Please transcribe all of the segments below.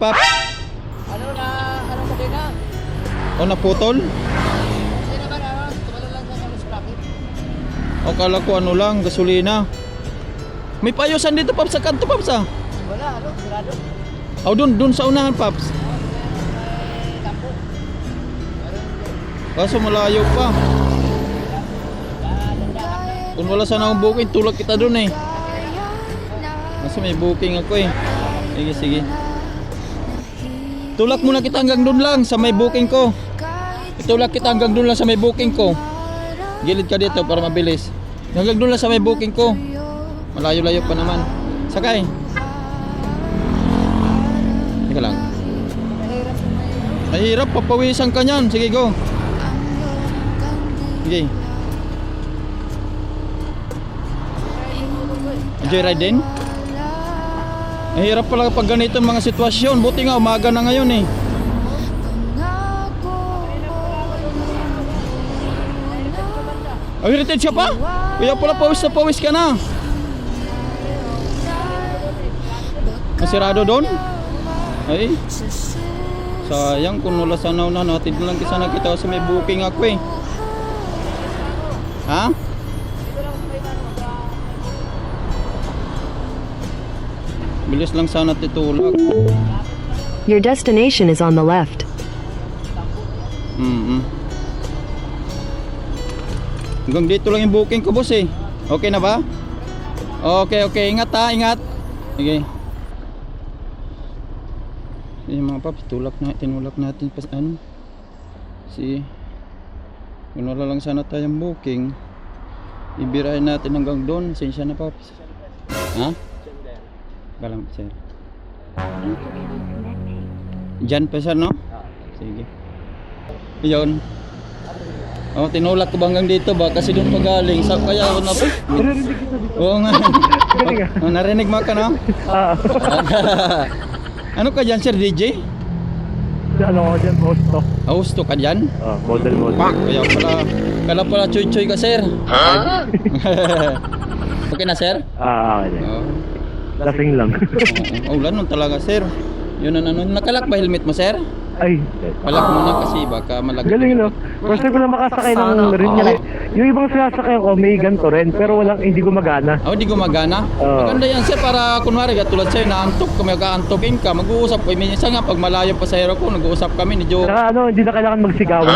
Paps? Ano kanina? O naputol? Kasi naman tumala lang sa sprocket. O kala ko ano lang, gasolina. May paayusan dito Paps sa kanto Paps ah. Wala, sirado. O dun sa unahan Paps. May kampo. Kaso malayo pa. Kung wala sana akong booking, tulak kita dun eh. Kasi may booking ako eh. Sige, sige. Tulak muna kita hanggang dun lang sa may booking ko. Itulak kita hanggang dun lang sa may booking ko. Gilid ka dito para mabilis. Hanggang dun lang sa may booking ko. Malayo-layo pa naman. Sakay. Teka lang. Mahirap, papawisan ka niyan. Sige, go. Sige. Joyride din? Mahirap pala pag ganito mga sitwasyon. Buti nga umaga na ngayon eh. Heritage siya pa? Kaya pala pawis na pawis ka na. Masirado doon? Ay sayang kung wala sana na natin lang sana kita kasi may booking ako eh. Ha? Bilis lang sana titulak. Your destination is on the left. Hanggang dito lang yung booking ko boss eh. Okay na ba? Okay, okay. Ingat ha, ingat. Okay. Yung mga paps, tinulak natin pas ano. Si kung wala lang sana tayong booking, ibirahin natin hanggang doon. Sensya na paps. Ha? Galang sir. Diyan pa sir no? Sige. Yun. Oh, tinulak ko hanggang dito ba kasi doon pagaling. Sa kaya ako na. Oo nga. Oh, narinig mo ka no? Ano ka dyan sir, DJ? Ano ko dyan, hosto. Hosto ka dyan? Model. Kaya pala choy-choy ka sir. Okay na sir? Okay. Oh. Lasing lang. Ulan nun talaga sir. Yun ang ano. Nakalak ba helmet mo sir? Ay. Palak mo na kasi baka malagay. Galing no? First time ko lang makasakay ng rin. Yung ibang sinasakay ko may ganito rin pero hindi gumagana. Oh, di gumagana? Maganda yan sir para kunwari katulad sa'yo naantok ka, mag-aantokin ka, mag-uusap ko. Minsan nga pag malayo pa sa hero ko, nag-uusap kami ni Joe. Saka hindi na kailangan magsigawan.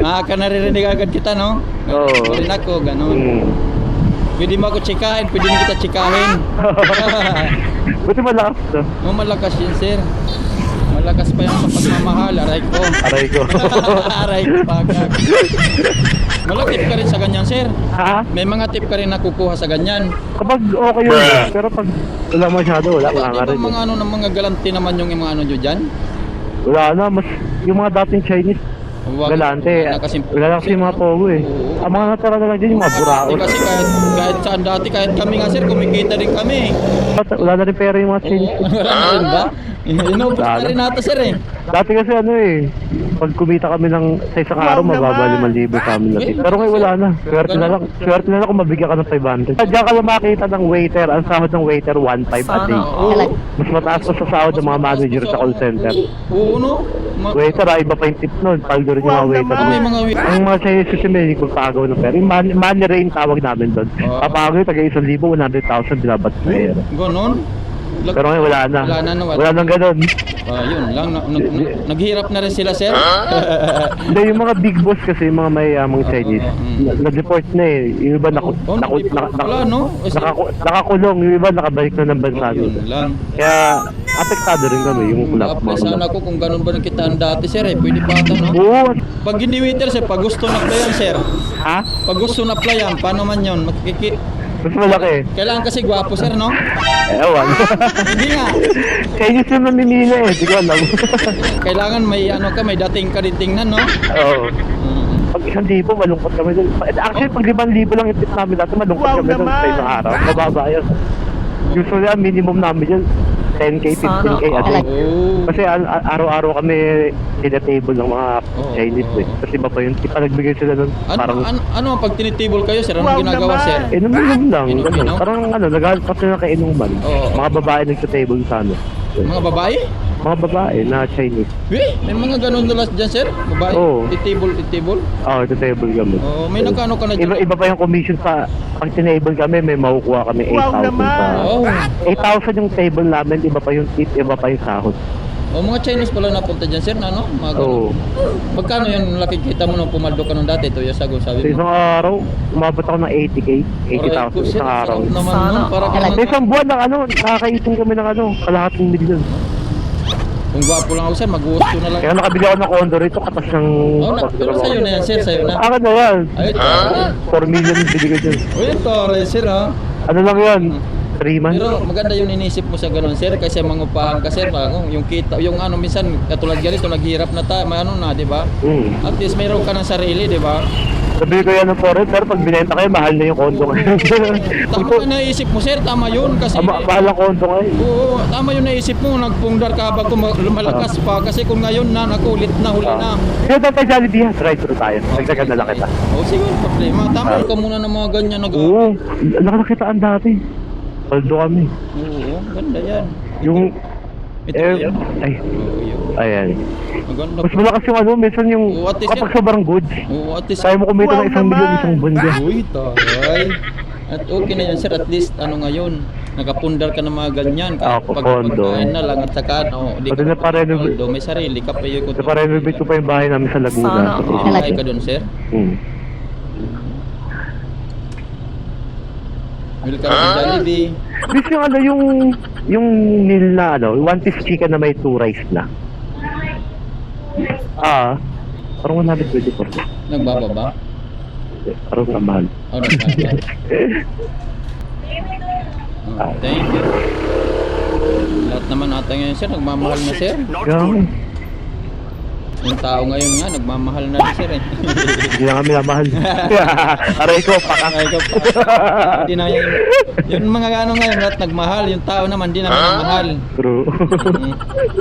Nakaka-naririnig agad kita no? Oo. Rin ako, ganun. Pwede mo ako tsikahin, pwede mo kita tsikahin. Buti malakas to. Oh, malakas yun sir. Malakas pa yan sa pagmamahal, aray ko. Aray ko. Aray ko pagkak. Malakip ka rin sa ganyan sir. Ha? May mga tip ka rin nakukuha sa ganyan. Kapag okay yun, pero pag wala masyado, wala nga rin. Mga ano ng mga galanti naman yung mga ano nyo dyan? Wala na, mas yung mga dating Chinese galante, wala lang kasi yung mga pogo eh. Ang mga natara na lang dyan yung mga burao. Kasi kahit saan dati, kahit kami nga sir, kumikita rin kami. Wala na rin pera yung mga Chinese. Wala na rin ba? Inubos na rin nato sir eh. Dati kasi ano eh, pag kumita kami ng sa isang araw, mababa 5,000 sa amin natin. Pero ngayon wala na. Swerte na lang kung mabigyan ka ng 500. Diyan ka lang makita ng waiter, ang sahod ng waiter 1.5 a day. Mas mataas pa sa sahod ng mga manager sa call center. Oo no? Waiter iba pa yung tip nun, paldo rin yung mga waiter. May mga Ang mga Chinese kasi may magpagaw ng pera. Yung money rain tawag namin doon. Papagaw yung taga 1,000, 100,000 binabat sa pera. ganon? Pero ngayon wala na. Wala nang ganun. Yun lang, naghirap na rin sila sir. Hindi, yung mga big boss kasi, yung mga mayamang Chinese, nag-report na eh. Yung iba nakakulong, yung iba nakabalik na ng bansa. Yun lang. Kaya, apektado rin kami yung kulap. Apply sana ako kung ganun ba nakitaan dati sir eh. Pwede pa ata no? Oo. Pag hindi waiter sir, pag gusto na applyan sir. Ha? Pag gusto na applyan, paano man yun? Mas malaki. Kailangan kasi gwapo sir no? Ewan. Hindi nga. Chinese yung namimili eh, di ko alam. Kailangan may ano ka, may dating ka rin tingnan no? Oo. Pag 1,000, malungkot kami doon. Actually, pag 5,000 lang yung tip namin dati, malungkot kami doon sa isang araw. Mababa yun. Usually, ang minimum namin yun, 10K, 15K a day. Oh. Kasi araw-araw kami tinatable ng mga Chinese eh. Kasi iba pa yun, ipa nagbigay sila nun. Parang, Ano pag tinitable kayo, sir? Anong ginagawa, sir? inom-inom lang. Inom-inom? ganun. Parang naghahanap kasi na kainuman. Oo. Mga babae nagsa-table sa ano. Mga babae? Mga babae na Chinese. May mga ganun doon dyan, sir? Babae? Oo. Itable? Oo, table kami. Oh, may nagkano ka na dyan? Iba pa yung commission sa pag tinable kami, may makukuha kami 8,000 sa... Oh. 8,000 yung table namin, iba pa yung tip, iba pa yung sahod. Oh, mga Chinese pala napunta dyan, sir, na ano? Mga ganun. Oo. Magkano yun nakikita mo nung pumaldo ka nung dati? 2 years ago, Sa sabi mo. isang araw, umabot ako ng 80K, 80,000 isang araw. Naman nun, para ka Sa isang buwan ng ano, nakakaipon kami ng ano, kalahating milyon. Kung gwapo lang ako, sir, mag-uusyo na lang. Kaya nakabili ako ng condo rito, katas ng... Oh, pero sa'yo na yan, sir, sa'yo na. Akin na yan. Ay, tore. 4 million yung bili ko dyan. Uy, tore, sir, ha? Ano lang yan? 3 months. Pero maganda yung inisip mo sa ganun, sir, kasi mangupahan ka, sir, yung kita, yung ano, minsan, katulad ganito, naghirap na tayo, may ano na, di ba? At least mayroon ka ng sarili, di ba? Sabi ko yan ng foreign, pero pag binenta kayo, mahal na yung condo ngayon. Tama yung naisip mo, sir, tama yun, kasi... Mahal ang condo ngayon. Oo, tama yung naisip mo, nagpundar ka bago lumalakas pa, kasi kung ngayon na, nakulit na, huli na. Kaya tayo Jollibee ha, drive-thru tayo. Nagdagan na lang kita. Oo, siguro, problema. Tama ka muna ng mga ganyan na Oo, nakitaan dati. Paldo kami. Oo, ganda yan. Yung... Ito Eh, yan. ay, Oo, yun. ayan. Maganda. Mas malakas yung ano, minsan yung Oo, at least kapag yan. sobrang goods. Oo, at least... Kaya mo kumita ng 1 milyon isang buwan dyan. Uy, taray. At okay na yan, sir. At least, ano ngayon, nakapundar ka ng mga ganyan. Ako, Pag condo. pagkain na lang at saka, no, di Pwede na pa-renovate. condo, may sarili ka pa yung So, pa-renovate ko pa yung bahay namin sa Laguna. Ay ka doon, sir. Welcome to Jollibee. Bis yung ano, yung meal na ano, 1 piece chicken na may 2 rice na. Parang 124. Nagbababa? Parang kamahal. Oh, nagbababa. Oh, thank you. Lahat naman ata ngayon, sir, nagmamahal na, sir. Grabe. Yung tao ngayon nga, nagmamahal na rin, sir, eh. Hindi na kami namahal. Aray ko, Ay, ikaw pa. Hindi na yung mga ano ngayon, lahat nagmahal. Yung tao naman, di naman nagmahal. True.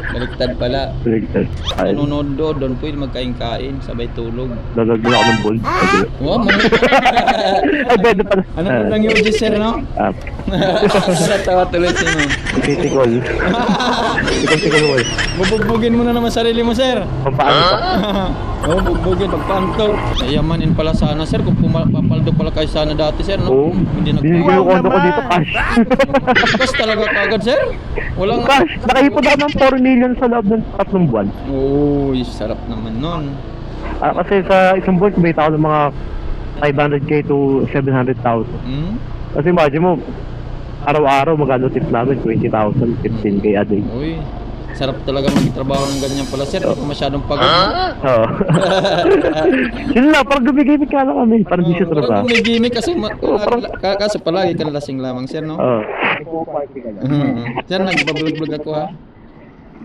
Baliktad pala. Baligtad. Ay, Nanonood doon, pwede magkain-kain, sabay tulog. lalagyan ako ng bold. Wow, Ay, beda pala. ano po lang yung sir, no? Natawa tuloy siya, no? Titikol. Tikol mo eh. Bubugbugin mo na naman sarili mo, sir. Pampaano pa? Oo, bugbugin, pagpanto. Yamanin pala sana, sir, kung papaldo pala kayo sana dati, sir, no? Oo. Hindi Binigay yung kondo ko dito, cash. Tapos talaga kagad, sir? Walang... Cash. Nakaipon ako ng 4 million sa loob ng 3 buwan. Uy, sarap naman nun. Kasi sa isang buwan, kumita ako ng mga 500K to 700,000. Hmm? Kasi imagine mo, araw-araw magano tip namin, 20,000, 15K a day. Uy, sarap talaga magtrabaho ng ganyan pala, sir. Hindi ko masyadong pagod. Oo. Yun lang, parang gumigimik ka lang kami. Parang di siya Parang trabaho. may gimmick kasi kaso palagi ka lasing lamang, sir, no? Oo. Sir, nagbablog-vlog ako, ha?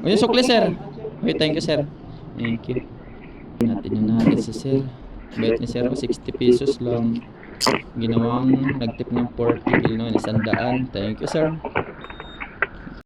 O yung sukli, sir. Okay, thank you, sir. Thank you. Natin yung natin si sir. Bait ni sir, 60 pesos lang. Ginawang nagtip ng 40 kilo, 100. Thank you, sir.